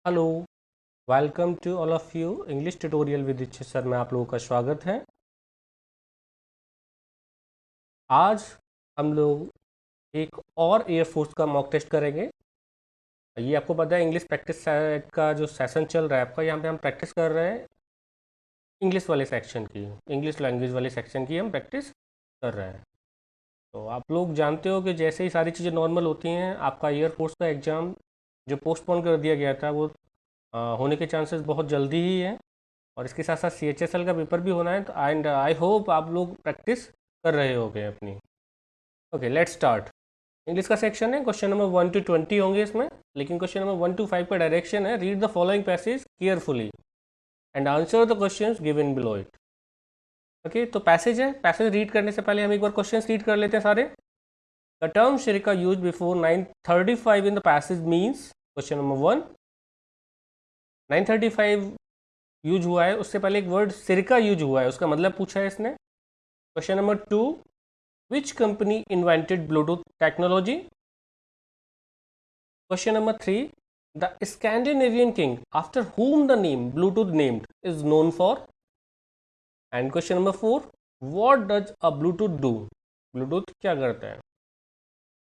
Hello, welcome to all of you English tutorial with Dikshit sir में आप लोगों का स्वागत है। आज हम लोग एक और एयरफोर्स का मॉक टेस्ट करेंगे। ये आपको पता है इंग्लिश प्रैक्टिस सेट का जो सेशन चल रहा है आपका, यहाँ पे हम प्रैक्टिस कर रहे हैं इंग्लिश वाले सेक्शन की, इंग्लिश लैंग्वेज वाले सेक्शन की हम प्रैक्टिस कर रहे हैं। तो आप लोग जानते हो कि जैसे ही सारी चीज़ें नॉर्मल होती हैं, आपका एयरफोर्स का एग्ज़ाम जो पोस्टपोन कर दिया गया था वो होने के चांसेस बहुत जल्दी ही हैं। और इसके साथ साथ CHSL का पेपर भी होना है, तो एंड आई होप आप लोग प्रैक्टिस कर रहे होगे अपनी। Okay, let's start. इंग्लिश का सेक्शन है, क्वेश्चन नंबर 1 to 20 होंगे इसमें, लेकिन क्वेश्चन नंबर 1 to 5 का डायरेक्शन है read the following passage carefully and answer the questions given below it. Okay, तो पैसेज है, पैसेज रीड करने से पहले हम एक बार क्वेश्चंस रीड कर लेते हैं सारे। The term shrika use before 935 in the passage means, question number 1, 935 यूज हुआ है, उससे पहले एक वर्ड सिरका यूज हुआ है, उसका मतलब पूछा है इसने। Question number 2, which company invented Bluetooth technology. Question number 3, the Scandinavian king after whom the name Bluetooth named is known for. And question number 4, what does a Bluetooth do, Bluetooth क्या करता है।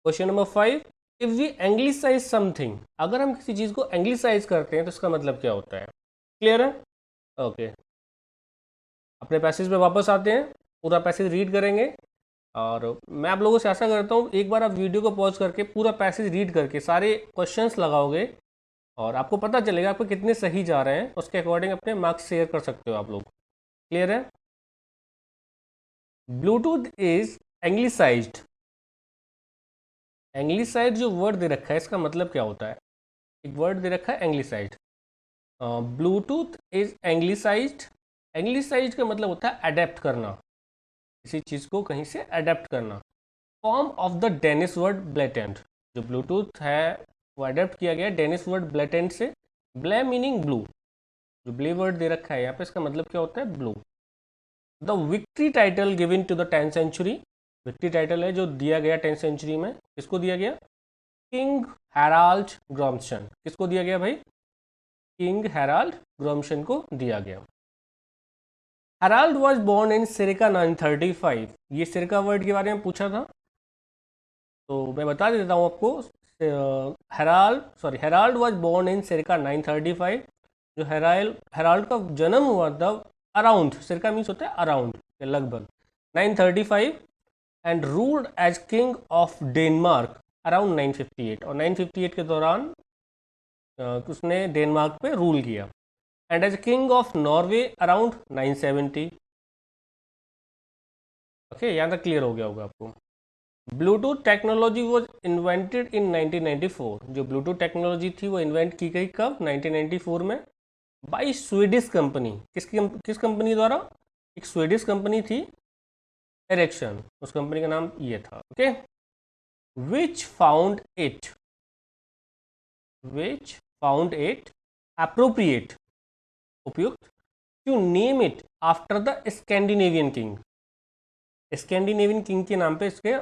Question number 5, if we anglicise something, अगर हम किसी चीज़ को anglicised करते हैं तो इसका मतलब क्या होता है। क्लियर है? ओके, अपने पैसेज पे वापस आते हैं, पूरा पैसेज रीड करेंगे। और मैं आप लोगों से आशा करता हूँ एक बार आप वीडियो को पॉज करके पूरा पैसेज रीड करके सारे क्वेश्चंस लगाओगे और आपको पता चलेगा आपको कितने सही जा रहे हैं, उसके अकॉर्डिंग अपने मार्क्स शेयर कर सकते हो आप लोग। क्लियर है? Bluetooth is anglicised. एंग्लिसाइज्ड जो वर्ड दे रखा है इसका मतलब क्या होता है। एक वर्ड दे रखा है anglicised, Bluetooth is anglicised. Anglicised का मतलब होता है अडेप्ट करना, किसी चीज़ को कहीं से अडेप्ट करना। Form of the Danish word blatant, जो ब्लूटूथ है वो अडेप्ट किया गया डेनिश वर्ड ब्लेटेंट से। ब्ले मीनिंग ब्लू, जो ब्ले वर्ड दे रखा है यहाँ पे इसका मतलब क्या होता है, blue. The victory title given to the 10th century, victory title है जो दिया गया 10th सेंचुरी में, किसको दिया गया, किंग हैराल्ड ग्रॉम्सन। किसको दिया गया भाई, किंग हैराल्ड ग्रॉम्सन को दिया गया। हैराल्ड वॉज बोर्न इन सिरका 935, ये सिरका वर्ड के बारे में पूछा था, तो मैं बता देता हूँ आपको। हेराल्ड वॉज बोर्न इन सिरका 935, जो हेराल्ड का जन्म हुआ था अराउंड, सिरका मीन्स होता है अराउंड, लगभग 935, and ruled as king of Denmark around 958, और 958 के दौरान उसने डेनमार्क पे रूल किया। And as king of Norway around 970। Okay, यहाँ तक क्लियर हो गया होगा आपको। Bluetooth technology was invented in 1994, जो ब्लूटूथ टेक्नोलॉजी थी वो इन्वेंट की गई कब, 1994 में, बाई स्वीडिश कंपनी। किस कंपनी द्वारा, एक स्वीडिश कंपनी थी, एरेक्शन, उस कंपनी का नाम ये था। Okay, which found it, which found it appropriate, उपयुक्त, to name it after the Scandinavian king, Scandinavian king के नाम पे इसके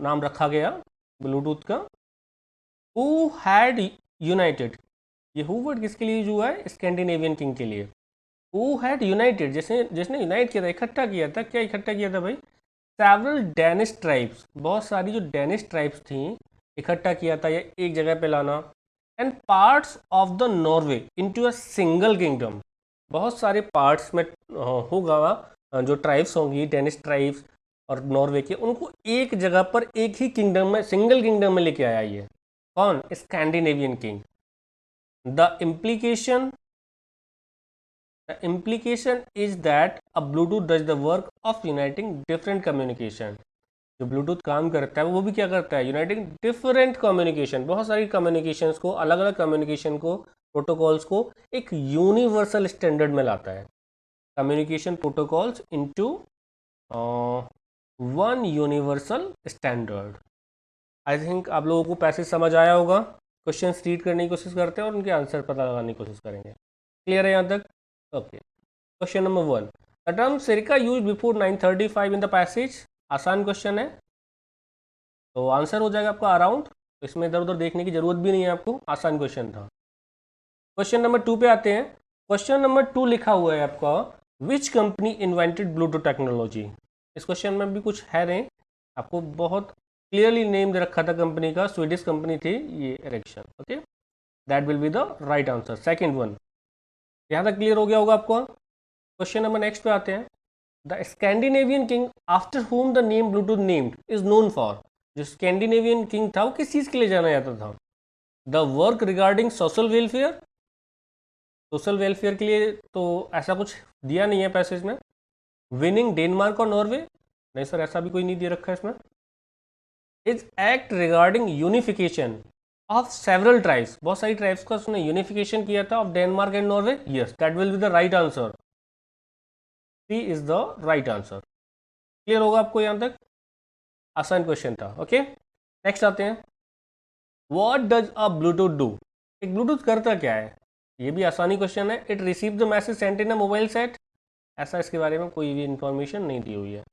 नाम रखा गया ब्लूटूथ का। हु हैड यूनाइटेड, ये हु वर्ड किसके लिए यूज हुआ है, स्कैंडिनेवियन किंग के लिए। हु हैड यूनाइटेड, जिसने यूनाइट किया था, इकट्ठा किया था, क्या इकट्ठा किया था भाई, सेवरल डेनिश ट्राइब्स, बहुत सारी जो डेनिश ट्राइब्स थी इकट्ठा किया था, या एक जगह पे लाना। And parts of the Norway into a single kingdom, बहुत सारे पार्ट्स में होगा, जो ट्राइब्स होंगी डेनिश ट्राइब्स और नॉर्वे के, उनको एक जगह पर एक ही किंगडम में, सिंगल किंगडम में लेके आया ये कौन, Scandinavian king. The implication is that a Bluetooth does the work of uniting different communication, जो ब्लूटूथ काम करता है वो भी क्या करता है, यूनाइटिंग डिफरेंट कम्युनिकेशन, बहुत सारी कम्युनिकेशंस को, अलग अलग कम्युनिकेशन को, प्रोटोकॉल्स को एक यूनिवर्सल स्टैंडर्ड में लाता है। Communication protocols into one universal standard. I think आप लोगों को पैसेज समझ आया होगा। क्वेश्चन रीड करने की कोशिश करते हैं और उनके आंसर पता लगाने की कोशिश करेंगे। क्लियर है यहाँ तक? Okay, question number 1, the term sirka use before 935 in the passage, आसान क्वेश्चन है, तो आंसर हो जाएगा आपका अराउंड, तो इसमें इधर उधर देखने की जरूरत भी नहीं है आपको, आसान क्वेश्चन था। क्वेश्चन नंबर 2 पे आते हैं। क्वेश्चन नंबर 2 लिखा हुआ है आपका, विच कंपनी इन्वेंटेड ब्लूटूथ टेक्नोलॉजी। इस क्वेश्चन में भी कुछ है नहीं, आपको बहुत क्लियरली नेम दे रखा था कंपनी का, स्वीडिश कंपनी थी ये Ericsson. Okay, that will be the right answer, second one. यहाँ तक क्लियर हो गया होगा आपको। क्वेश्चन नंबर नेक्स्ट पे आते हैं। The Scandinavian king after home the name Bluetooth named is known for. जो स्कैंडिनेवियन किंग था वो किस चीज़ के लिए जाना जाता था? The work regarding social welfare. Social welfare के लिए तो ऐसा कुछ दिया नहीं है पैसेज में। विनिंग डेनमार्क और नॉर्वे, नहीं सर ऐसा भी कोई नहीं दे रखा है इसमें। Is act regarding unification of several tribes, बहुत सारी ट्राइब्स का उसने यूनिफिकेशन किया था of Denmark and Norway. Yes, that will be the right answer, C is the right answer. Clear होगा आपको यहाँ तक? आसान क्वेश्चन था। ओके, नेक्स्ट आते हैं। What does a Bluetooth do. एक ब्लूटूथ करता क्या है? ये भी आसानी क्वेश्चन है। It receive the message sent in a mobile set, ऐसा इसके बारे में कोई भी इंफॉर्मेशन नहीं दी हुई है।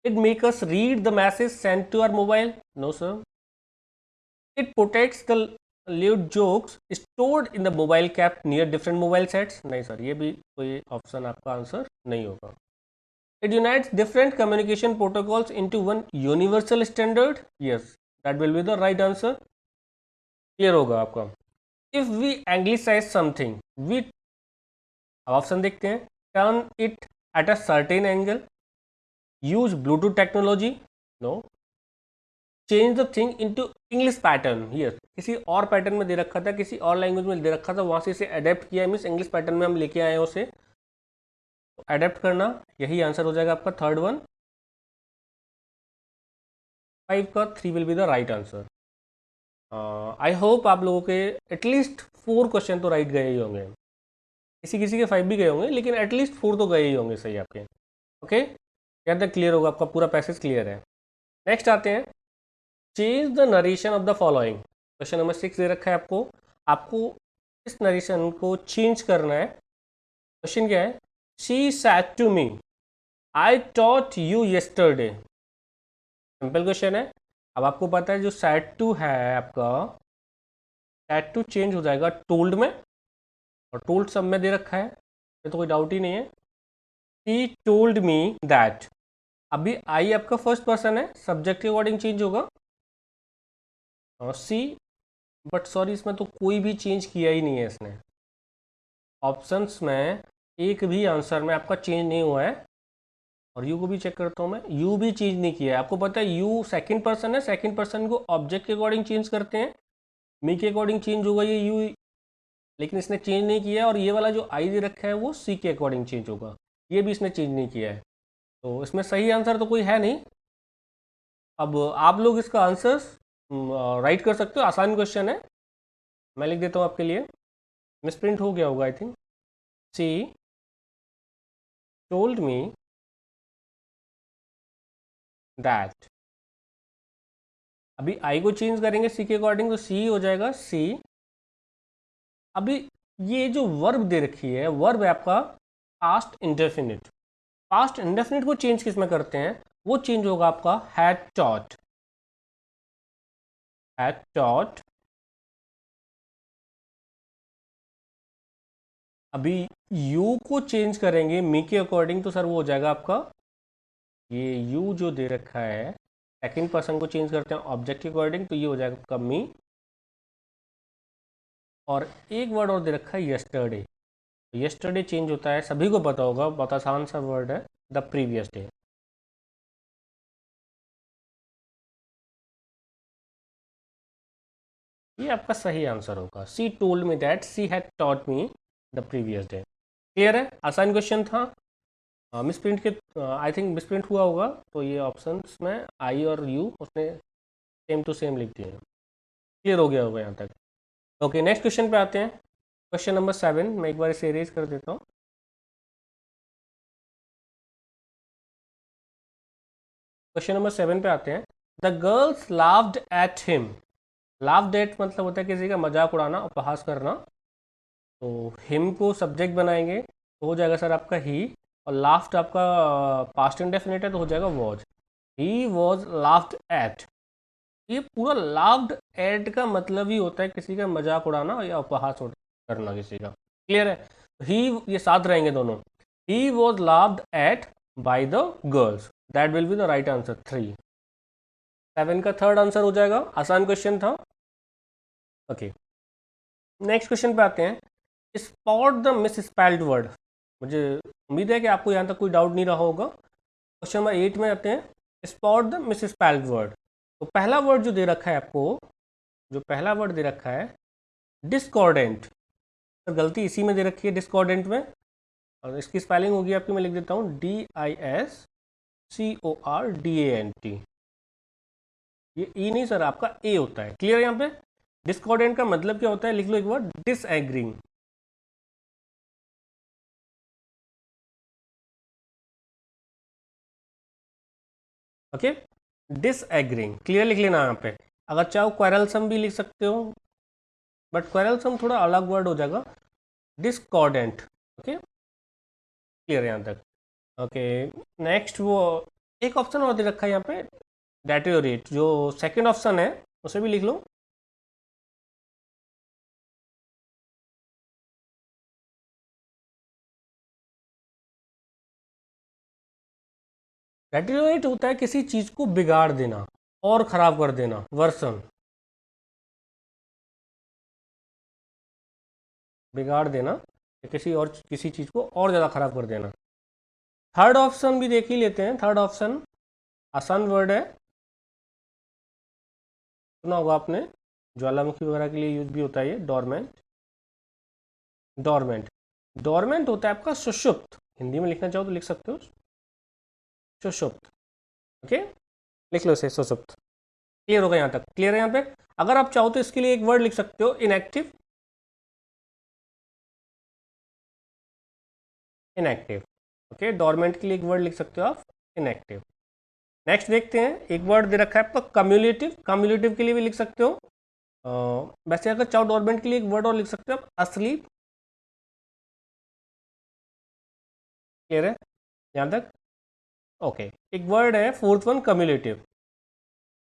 It make us read the message sent to our mobile, no sir. It protects the lewd jokes stored in the mobile cap near different mobile sets, नहीं सर ये भी कोई ऑप्शन आपका आंसर नहीं होगा। It unites different communication protocols into one universal standard, yes that will be the right answer. Clear होगा आपका। If we anglicise something, we, अब ऑप्शन देखते हैं। Turn it at a certain angle, use bluetooth technology, no. Change the thing into English pattern, yes किसी और pattern में दे रखा था, किसी और लैंग्वेज में दे रखा था, वहां से इसे अडेप्ट किया, मीन्स इंग्लिश पैटर्न में हम लेके आए हैं उसे, तो अडेप्ट करना, यही आंसर हो जाएगा आपका थर्ड वन। 5 का 3 will be the right answer. I hope आप लोगों के एटलीस्ट 4 क्वेश्चन तो राइट गए ही होंगे, किसी किसी के 5 भी गए होंगे, लेकिन एटलीस्ट 4 तो गए ही होंगे सही आपके। ओके, यहाँ तक क्लियर होगा, आपका पूरा पैसेज क्लियर है। नेक्स्ट आते हैं। Change the narration of the following. Question number 6 दे रखा है आपको, आपको इस नरेशन को चेंज करना है। क्वेश्चन क्या है? She said to me I taught you yesterday. Simple question है। अब आपको पता है जो सैड टू है आपका, सैड टू चेंज हो जाएगा टोल्ड में, और टोल्ड सब में दे रखा है, ये तो कोई डाउट ही नहीं है। शी टोल्ड मी दैट, अभी आई आपका फर्स्ट पर्सन है, सब्जेक्ट के अकॉर्डिंग चेंज होगा सी, बट सॉरी इसमें तो कोई भी चेंज किया ही नहीं है इसने। ऑप्शंस में एक भी आंसर में आपका चेंज नहीं हुआ है, और यू को भी चेक करता हूँ मैं, यू भी चेंज नहीं किया है। आपको पता है यू सेकंड पर्सन है, सेकंड पर्सन को ऑब्जेक्ट के अकॉर्डिंग चेंज करते हैं, मी के अकॉर्डिंग चेंज होगा ये यू, लेकिन इसने चेंज नहीं किया है। और ये वाला जो आई दे रखा है वो सी के अकॉर्डिंग चेंज होगा, ये भी इसने चेंज नहीं किया है, तो इसमें सही आंसर तो कोई है नहीं। अब आप लोग इसका आंसर राइट कर सकते हो, आसान क्वेश्चन है, मैं लिख देता हूँ आपके लिए। मिसप्रिंट हो गया होगा I think. C told me that, अभी आई को चेंज करेंगे सी के अकॉर्डिंग, तो सी हो जाएगा सी। अभी ये जो वर्ब दे रखी है, वर्ब है आपका पास्ट इंडेफिनिट। पास्ट इंडेफिनिट को चेंज किस में करते हैं? वो चेंज होगा आपका हैड टॉट, हैड टॉट। अभी यू को चेंज करेंगे मी के अकॉर्डिंग, तो सर वो हो जाएगा आपका, ये यू जो दे रखा है सेकंड पर्सन को चेंज करते हैं ऑब्जेक्ट के अकॉर्डिंग, तो ये हो जाएगा आपका मी। और एक वर्ड और दे रखा है यस्टरडे, यस्टरडे चेंज होता है, सभी को पता होगा, बहुत आसान सा वर्ड है, द प्रीवियस डे। ये आपका सही आंसर होगा, सी told me that she had taught me the previous day. Clear है, आसान क्वेश्चन था। मिसप्रिंट के आई थिंक मिसप्रिंट हुआ होगा, तो ये ऑप्शंस में आई और यू उसने सेम टू सेम लिख दिए। क्लियर हो गया होगा यहाँ तक। ओके, नेक्स्ट क्वेश्चन पे आते हैं। क्वेश्चन नंबर 7, मैं एक बार इसे इरेज कर देता हूँ। क्वेश्चन नंबर 7 पे आते हैं। The girls laughed at him, laughed eight मतलब होता है किसी का मजाक उड़ाना, उपहास करना, तो हिम को सब्जेक्ट बनाएंगे तो हो जाएगा सर आपका ही, और लाफ्ड आपका पास्ट इंडेफिनिट है तो हो जाएगा was. He was laughed eight, ये पूरा लाफ्ड एट का मतलब ही होता है किसी का मजाक उड़ाना या उपहास करना किसी का। क्लियर है? ही, ये साथ रहेंगे दोनों। He was loved at by the girls, that will be the right answer 3। 7 का थर्ड आंसर हो जाएगा। आसान क्वेश्चन था। ओके, नेक्स्ट क्वेश्चन पे आते हैं। Spot the miss spelled word. मुझे उम्मीद है कि आपको यहाँ तक कोई डाउट नहीं रहा होगा। क्वेश्चन नंबर 8 में आते हैं। Spot the miss spelled word. तो पहला वर्ड जो दे रखा है आपको, जो पहला वर्ड दे रखा है डिस्कॉर्डेंट, तो गलती इसी में दे रखी है डिस्कॉर्डेंट में, और इसकी स्पेलिंग होगी आपकी, मैं लिख देता हूँ DISCORDANT। ये ई नहीं सर, आपका ए होता है। क्लियर? यहाँ पे डिस्कॉर्डेंट का मतलब क्या होता है, लिख लो एक बार, डिसएग्रीइंग। ओके, डिसएग्रीइंग, क्लियर लिख लेना यहाँ पे। अगर चाहो क्वेरलसम भी लिख सकते हो, बट क्वेरलसम थोड़ा अलग वर्ड हो जाएगा। डिस्कॉर्डेंट। ओके, क्लियर यहाँ तक? ओके, नेक्स्ट वो एक ऑप्शन और दे रखा है यहाँ पे, डेटेरियोरेट, जो सेकंड ऑप्शन है उसे भी लिख लो। डेटेरियोरेट होता है किसी चीज को बिगाड़ देना और खराब कर देना, वर्सन, बिगाड़ देना, या किसी और किसी चीज को और ज्यादा खराब कर देना। थर्ड ऑप्शन भी देख ही लेते हैं। थर्ड ऑप्शन आसान वर्ड है, सुना होगा आपने, ज्वालामुखी वगैरह के लिए यूज भी होता है ये, डोरमेंट। डोरमेंट, डोरमेंट होता है आपका सुषुप्त। हिंदी में लिखना चाहो तो लिख सकते हो सुषुप्त। ओके, लिख लो इसे, सुषुप्त। क्लियर होगा यहाँ तक? क्लियर है यहाँ पे? अगर आप चाहो तो इसके लिए एक वर्ड लिख सकते हो, इनएक्टिव। इनएक्टिव, ओके, डोरमेंट के लिए एक वर्ड लिख सकते हो आप, इनएक्टिव। नेक्स्ट देखते हैं, एक वर्ड दे रखा है आपका कम्युलेटिव। कम्युलेटिव के लिए भी लिख सकते हो। वैसे अगर चाहो डोरमेंट के लिए एक वर्ड और लिख सकते हो आप, असलीप। क्लियर है यहाँ तक? ओके, एक वर्ड है फोर्थ वन, कम्युलेटिव।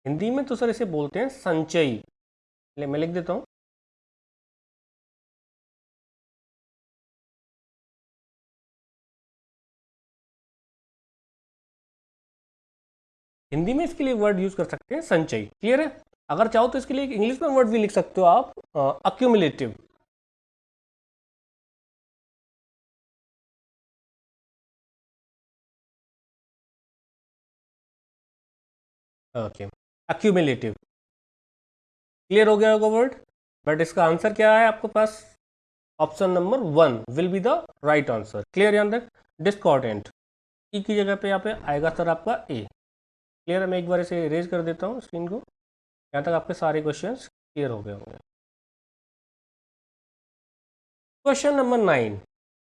हिंदी में तो सर इसे बोलते हैं संचयी। मैं लिख देता हूँ, हिंदी में इसके लिए वर्ड यूज कर सकते हैं संचयी। क्लियर है? अगर चाहो तो इसके लिए एक इंग्लिश में वर्ड भी लिख सकते हो आप, अक्यूमुलेटिव। Okay, accumulative. क्लियर हो गया होगा वर्ड? बट इसका आंसर क्या है आपके पास? Option number 1 will be the right answer. Clear यहाँ तक? डिस्कॉर्डेंट, ई की जगह पे यहाँ पे आएगा सर आपका ए। क्लियर है? मैं एक बार इसे इरेज कर देता हूँ स्क्रीन को। यहाँ तक आपके सारे क्वेश्चंस क्लियर हो गए होंगे। क्वेश्चन नंबर 9,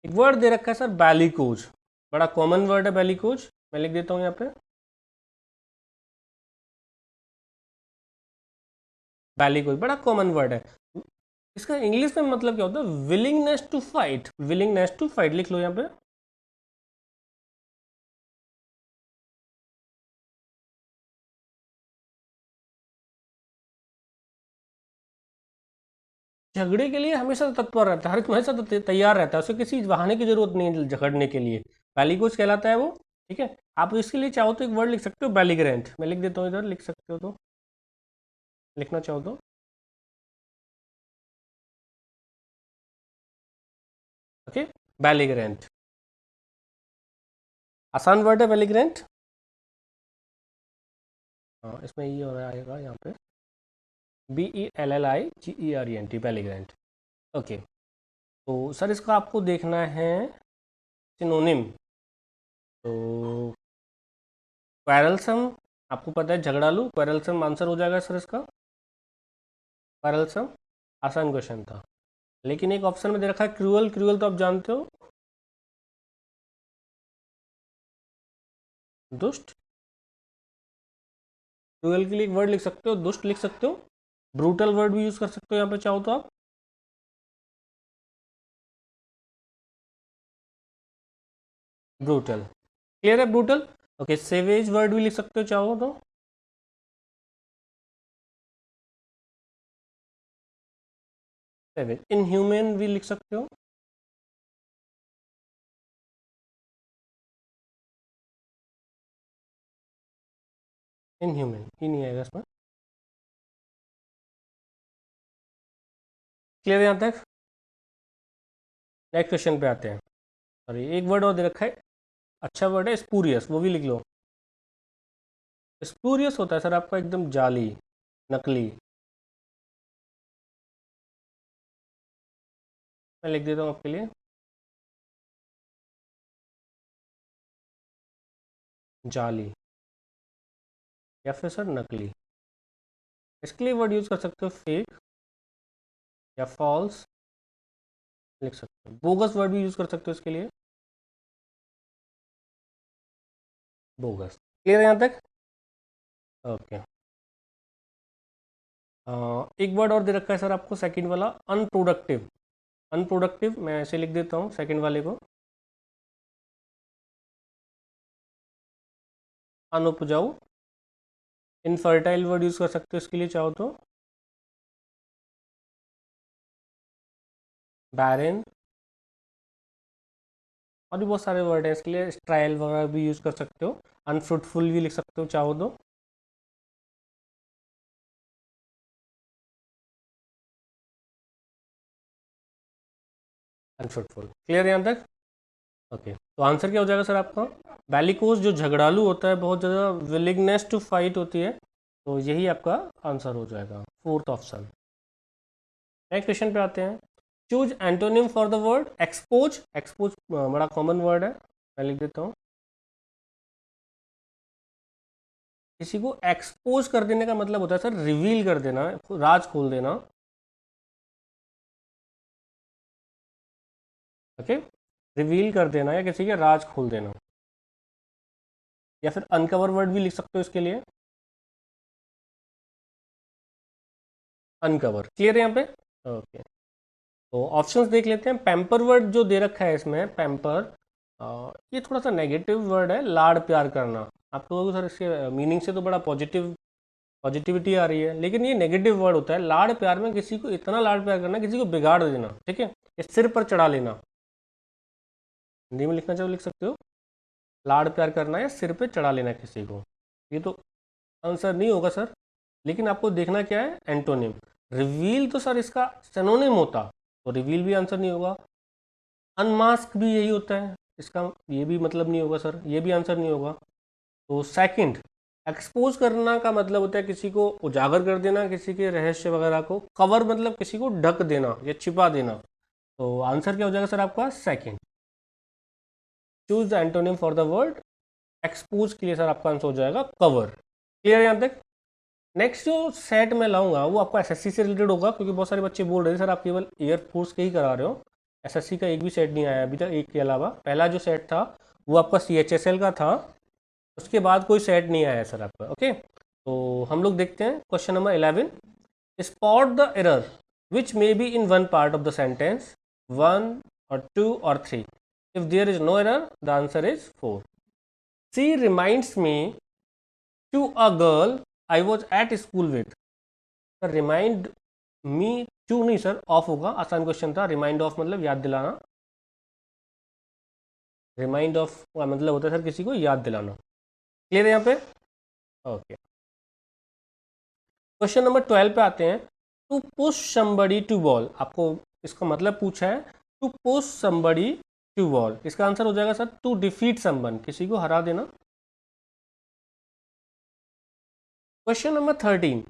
एक वर्ड दे रखा है सर बैलिकोज। बड़ा कॉमन वर्ड है बैलिकोज, मैं लिख देता हूँ यहाँ पे, बैलिकोज बड़ा कॉमन वर्ड है। इसका इंग्लिश में मतलब क्या होता है? Willingness to fight. Willingness to fight लिख लो यहाँ पे। झगड़े के लिए हमेशा तत्पर रहता है, हमेशा तैयार रहता है, उसे किसी बहाने की जरूरत नहीं है झगड़ने के लिए। बैलिकोज कहलाता है वो। ठीक है, आप इसके लिए चाहो तो एक वर्ड लिख सकते हो, बैलिग्रेंट। मैं लिख देता हूँ इधर, लिख सकते हो तो, लिखना चाहो तो। ओके, बैलिग्रेंट, आसान वर्ड है बैलिग्रेंट। हाँ, इसमें ये हो रहा आएगा यहाँ पे, BELLIGERENT, बैलिग्रेंट। ओके, तो सर इसका आपको देखना है सिनोनिम। तो क्वेरलसम, आपको पता है झगड़ालू, क्वेरलसम आंसर हो जाएगा सर इसका। क्वेरलसम आसान क्वेश्चन था, लेकिन एक ऑप्शन में दे रखा है क्रूअल। क्रूअल तो आप जानते हो, दुष्ट। क्रूअल के लिए एक वर्ड लिख सकते हो, दुष्ट लिख सकते हो। ब्रूटल वर्ड भी यूज कर सकते हो यहाँ पे चाहो तो आप, ब्रूटल। क्लियर है? ब्रूटल। ओके, सेवेज वर्ड भी लिख सकते हो चाहो तो। 7 इनह्यूमन भी लिख सकते हो। इनह्यूमन ही नहीं आएगा इसमें। क्लियर यहाँ तक? नेक्स्ट क्वेश्चन पे आते हैं। अरे एक वर्ड और दे रखा है, अच्छा वर्ड है स्पूरियस, वो भी लिख लो। स्पूरियस होता है सर आपका एकदम जाली, नकली। मैं लिख देता हूँ आपके लिए, जाली या फिर सर नकली। इसके लिए वर्ड यूज कर सकते हो फेक या फॉल्स लिख सकते हो। बोगस वर्ड भी यूज कर सकते हो इसके लिए, बोगस। क्लियर है यहाँ तक? ओके। एक वर्ड और दे रखा है सर आपको, सेकंड वाला अनप्रोडक्टिव। अनप्रोडक्टिव मैं ऐसे लिख देता हूँ सेकंड वाले को, अनुपजाऊ। इनफर्टाइल वर्ड यूज कर सकते हो इसके लिए चाहो तो, बैरन। और भी बहुत सारे वर्ड हैं इसके लिए, स्ट्रायल वगैरह भी यूज कर सकते हो। अनफ्रूटफुल भी लिख सकते हो चाहो तो। अनफ्रूटफुल। क्लियर है यहाँ तक? ओके, तो आंसर क्या हो जाएगा सर आपका? बैलिकोस जो झगड़ालू होता है, बहुत ज़्यादा विलिंगनेस टू फाइट होती है, तो यही आपका आंसर हो जाएगा, फोर्थ ऑप्शन। नेक्स्ट क्वेश्चन पे आते हैं। Choose antonym for the word expose. Expose बड़ा कॉमन वर्ड है, मैं लिख देता हूँ। किसी को एक्सपोज कर देने का मतलब होता है सर रिवील कर देना, राज खोल देना। ओके, रिवील कर देना या किसी के राज खोल देना। या फिर अनकवर वर्ड भी लिख सकते हो इसके लिए, अनकवर। क्लियर है यहाँ पे? ओके, तो ऑप्शंस देख लेते हैं। पैम्पर वर्ड जो दे रखा है इसमें, पैम्पर, ये थोड़ा सा नेगेटिव वर्ड है, लाड़ प्यार करना। आप लोगों को सर इसके मीनिंग से तो बड़ा पॉजिटिविटी आ रही है, लेकिन ये नेगेटिव वर्ड होता है। लाड़ प्यार में किसी को इतना लाड़ प्यार करना, किसी को बिगाड़ देना, ठीक है, ये सिर पर चढ़ा लेना। हिंदी में लिखना चाहो लिख सकते हो, लाड़ प्यार करना या सिर पे चढ़ा लेना किसी को। ये तो आंसर नहीं होगा सर, लेकिन आपको देखना क्या है, एंटोनिम। रिवील तो सर इसका सिनोनिम होता, तो रिवील भी आंसर नहीं होगा। अनमास्क भी यही होता है इसका, ये भी मतलब नहीं होगा सर, ये भी आंसर नहीं होगा। तो सेकंड, एक्सपोज करना का मतलब होता है किसी को उजागर कर देना, किसी के रहस्य वगैरह को। कवर मतलब किसी को ढक देना या छिपा देना। तो आंसर क्या हो जाएगा सर आपका? Second. Choose the antonym for the word expose के लिए सर आपका आंसर हो जाएगा कवर। क्लियर है यहाँ तक? नेक्स्ट जो सेट मैं लाऊंगा वो आपका एसएससी से रिलेटेड होगा, क्योंकि बहुत सारे बच्चे बोल रहे थे सर आप केवल एयरफोर्स के ही करा रहे हो, एसएससी का एक भी सेट नहीं आया अभी तक। एक के अलावा पहला जो सेट था वो आपका सीएचएसएल का था, उसके बाद कोई सेट नहीं आया है सर आपका। ओके, तो हम लोग देखते हैं question number 11। Spot the error which may be in one part of the sentence, 1 और 2 और 3। If there is no error the answer is 4। She reminds me to a girl I was at school with. Sir remind me to नहीं sir, of होगा, आसान question था। Remind of मतलब याद दिलाना, remind of का मतलब होता है सर किसी को याद दिलाना। क्लियर है यहाँ पे? ओके, क्वेश्चन नंबर 12 पे आते हैं। To push somebody to ball, आपको इसका मतलब पूछा है, to push somebody to ball, इसका आंसर हो जाएगा सर टू डिफीट समवन, किसी को हरा देना। Question number 13,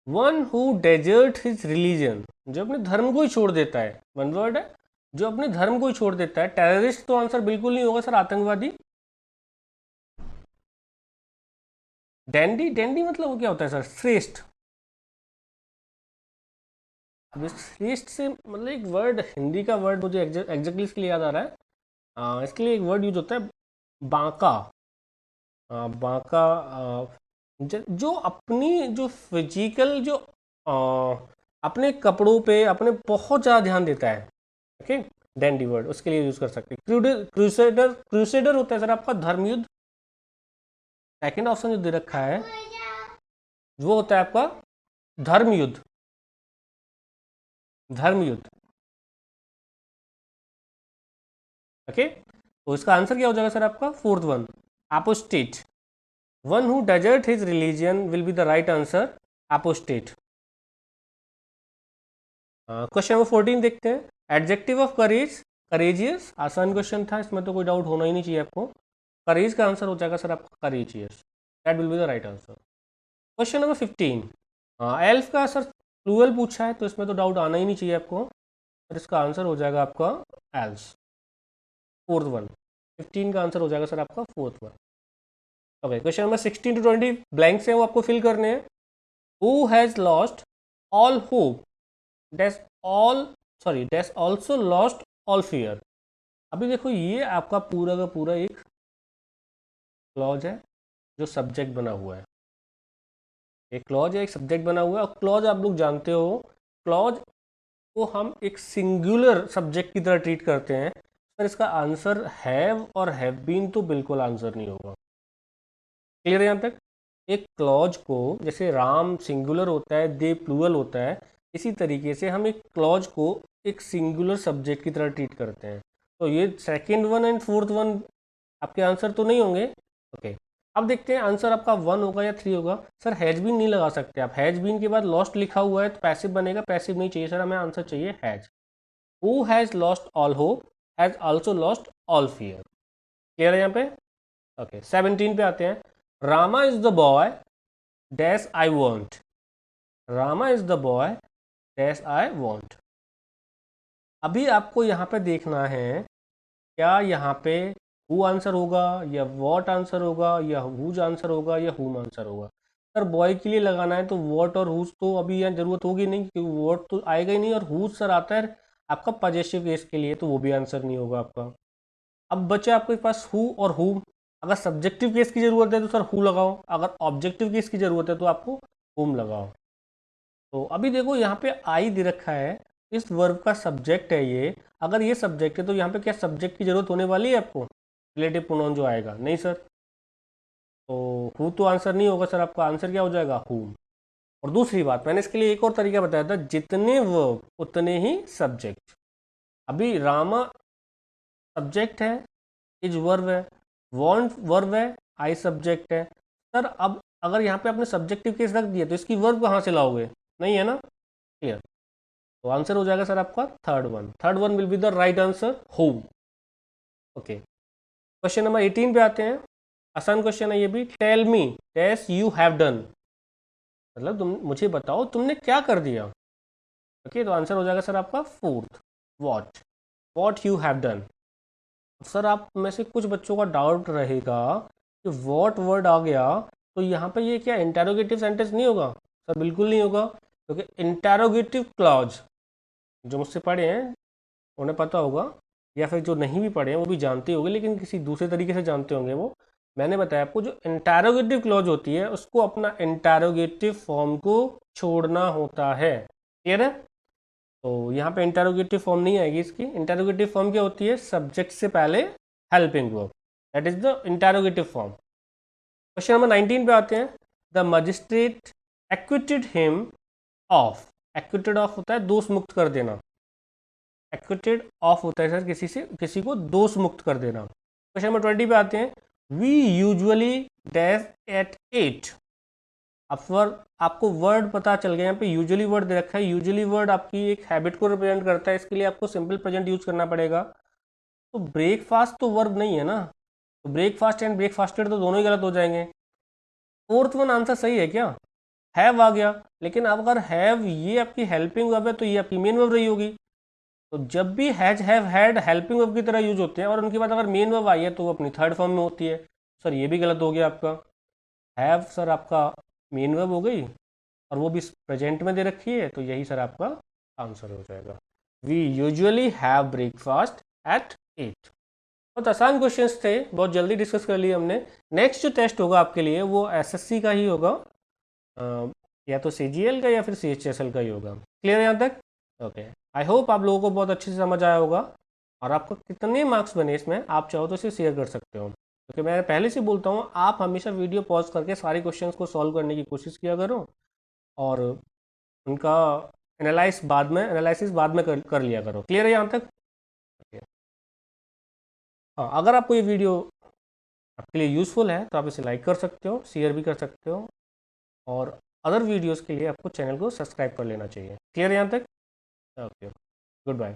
one who desert his religion, जो अपने धर्म को ही छोड़ देता है, वन वर्ड है, जो अपने धर्म को ही छोड़ देता है। टेररिस्ट तो आंसर बिल्कुल नहीं होगा सर, आतंकवादी। डैंडी, डैंडी मतलब वो क्या होता है सर? श्रेष्ठ। अब इस श्रेष्ठ से मतलब एक वर्ड, हिंदी का वर्ड मुझे एग्जैक्टली इसके लिए याद आ रहा है, इसके लिए एक वर्ड यूज होता है, बांका। बांका, जो अपनी जो फिजिकल जो अपने कपड़ों पे अपने बहुत ज़्यादा ध्यान देता है। ओके, डैंडी वर्ड उसके लिए यूज कर सकते हैं। क्रूसेडर, क्रूसेडर होता है सर आपका धर्मयुद्ध। सेकंड ऑप्शन जो दे रखा है वो होता है आपका धर्मयुद्ध, धर्मयुद्ध। ओके, तो इसका आंसर क्या हो जाएगा सर आपका fourth one, apostate. One who desert his religion will be the right answer, apostate. Question number 14 देखते हैं। Adjective of courage, courageous. आसान क्वेश्चन था, इसमें तो कोई डाउट होना ही नहीं चाहिए आपको। करेज का आंसर हो जाएगा सर आपका courageous, that will be the right answer. Question number 15, elf का सर प्लूरल पूछा है, तो इसमें तो डाउट आना ही नहीं चाहिए आपको, और इसका आंसर हो जाएगा आपका एल्स, फोर्थ वन। 15 का आंसर हो जाएगा सर आपका fourth one. Okay, question number 16 to 20 blanks हैं, वो आपको फिल करने हैं। Who has lost all hope, dash all, sorry dash also lost all fear. अभी देखो ये आपका पूरा का पूरा एक क्लॉज है जो सब्जेक्ट बना हुआ है। एक क्लॉज है, एक सब्जेक्ट बना हुआ है, और क्लॉज आप लोग जानते हो, क्लॉज को हम एक सिंगुलर सब्जेक्ट की तरह ट्रीट करते हैं। पर इसका आंसर हैव और हैव बीन तो बिल्कुल आंसर नहीं होगा। क्लियर है यहाँ तक? एक क्लॉज को, जैसे राम सिंगुलर होता है, दे प्लूरल होता है, इसी तरीके से हम एक क्लॉज को एक सिंगुलर सब्जेक्ट की तरह ट्रीट करते हैं। तो ये second one and fourth one आपके आंसर तो नहीं होंगे। ओके, अब देखते हैं आंसर आपका वन होगा या थ्री होगा। सर हैज बीन नहीं लगा सकते आप, हैज बीन के बाद लॉस्ट लिखा हुआ है तो पैसिव बनेगा, पैसिव नहीं चाहिए सर, हमें आंसर चाहिए has. Who has lost all hope has also lost all fear. Clear है यहाँ पे? ओके, 17 पे आते हैं। Rama is the boy dash I want. Rama is the boy dash I want. अभी आपको यहाँ पे देखना है, क्या यहाँ पे हु आंसर होगा या वॉट आंसर होगा या हुज आंसर होगा या हुम आंसर होगा। सर बॉय के लिए लगाना है तो वॉट और हुज तो अभी यहाँ जरूरत होगी नहीं, क्योंकि वॉट तो आएगा ही नहीं, और हुज सर आता है आपका पॉजेसिव केस के लिए, तो वो भी आंसर नहीं होगा आपका। अब बचे आपके पास हु और हुम। अगर सब्जेक्टिव केस की जरूरत है तो सर हु लगाओ, अगर ऑब्जेक्टिव केस की जरूरत है तो आपको हुम लगाओ। तो अभी देखो यहाँ पे आई दे रखा है, इस वर्ब का सब्जेक्ट है ये। अगर ये सब्जेक्ट है तो यहाँ पे क्या सब्जेक्ट की जरूरत होने वाली है आपको, रिलेटिव प्रोनाउन जो आएगा? नहीं सर। तो हु तो आंसर नहीं होगा सर, आपका आंसर क्या हो जाएगा? हुम। और दूसरी बात, मैंने इसके लिए एक और तरीका बताया था, जितने वर्ब उतने ही सब्जेक्ट। अभी रामा सब्जेक्ट है, इज वर्ब है, वांट वर्ब है, आई सब्जेक्ट है। सर अब अगर यहाँ पे आपने सब्जेक्टिव केस रख दिया तो इसकी वर्ब कहाँ से लाओगे? नहीं है ना? क्लियर? तो आंसर हो जाएगा सर आपका third one. Third one will be the right answer, home. Okay, question number 18 पे आते हैं। आसान क्वेश्चन है ये भी। Tell me dash you have done, मतलब तुम मुझे बताओ तुमने क्या कर दिया। ओके, तो आंसर हो जाएगा सर आपका fourth, what. What you have done. Sir आप में से कुछ बच्चों का डाउट रहेगा कि वॉट वर्ड आ गया तो यहाँ पे ये क्या इंटेरोगेटिव सेंटेंस नहीं होगा? सर बिल्कुल नहीं होगा, क्योंकि इंटेरोगेटिव क्लॉज, जो मुझसे पढ़े हैं उन्हें पता होगा, या फिर जो नहीं भी पढ़े हैं वो भी जानते होंगे, लेकिन किसी दूसरे तरीके से जानते होंगे वो। मैंने बताया आपको, जो इंटेरोगेटिव क्लॉज होती है उसको अपना इंटेरोगेटिव फॉर्म को छोड़ना होता है। क्लियर है? तो यहाँ पे इंटेरोगेटिव फॉर्म नहीं आएगी इसकी। इंटेरोगेटिव फॉर्म क्या होती है? सब्जेक्ट से पहले helping verb, that is the interrogative form. Question number 19 पे आते हैं। The magistrate acquitted him of. Acquitted of होता है दोष मुक्त कर देना। एक्विटेड ऑफ होता है सर किसी से, किसी को दोष मुक्त कर देना। क्वेश्चन नंबर 20 पे आते हैं। We usually dash at 8। अब आपको वर्ड पता चल गया, यहाँ पे यूजुअली वर्ड दे रखा है। यूजुअली वर्ड आपकी एक हैबिट को रिप्रेजेंट करता है, इसके लिए आपको सिंपल प्रेजेंट यूज करना पड़ेगा। तो ब्रेकफास्ट तो वर्ब नहीं है ना, तो ब्रेकफास्ट एंड ब्रेकफास्टेड तो दोनों ही गलत हो जाएंगे। फोर्थ वन आंसर सही है क्या? हैव आ गया, लेकिन अब अगर हैव ये आपकी हेल्पिंग वर्ब है तो ये आपकी मेन वर्ब रही होगी। तो जब भी has have had helping verb की तरह यूज होते हैं और उनके बाद अगर मेन वर्ब आई है तो वो अपनी थर्ड फॉर्म में होती है। सर ये भी गलत हो गया आपका। हैव सर आपका मेन वर्ब हो गई, और वो भी प्रेजेंट में दे रखी है, तो यही सर आपका आंसर हो जाएगा। We usually have breakfast at 8। बहुत आसान क्वेश्चंस थे, बहुत जल्दी डिस्कस कर लिए हमने। नेक्स्ट जो टेस्ट होगा आपके लिए वो एसएससी का ही होगा, या तो सीजीएल का या फिर सीएचएसएल का ही होगा। क्लियर है यहाँ तक? ओके, आई होप आप लोगों को बहुत अच्छे से समझ आया होगा। और आपको कितने मार्क्स बने इसमें, आप चाहो तो इसे शेयर कर सकते हो, क्योंकि मैं पहले से बोलता हूँ आप हमेशा वीडियो पॉज करके सारे क्वेश्चंस को सॉल्व करने की कोशिश किया करो, और उनका एनालिसिस बाद में कर लिया करो। क्लियर है यहाँ तक? हाँ, अगर आपको ये वीडियो आपके लिए यूज़फुल है तो आप इसे लाइक कर सकते हो, शेयर भी कर सकते हो, और अदर वीडियोज़ के लिए आपको चैनल को सब्सक्राइब कर लेना चाहिए। क्लियर है यहाँ तक? Okay, good bye.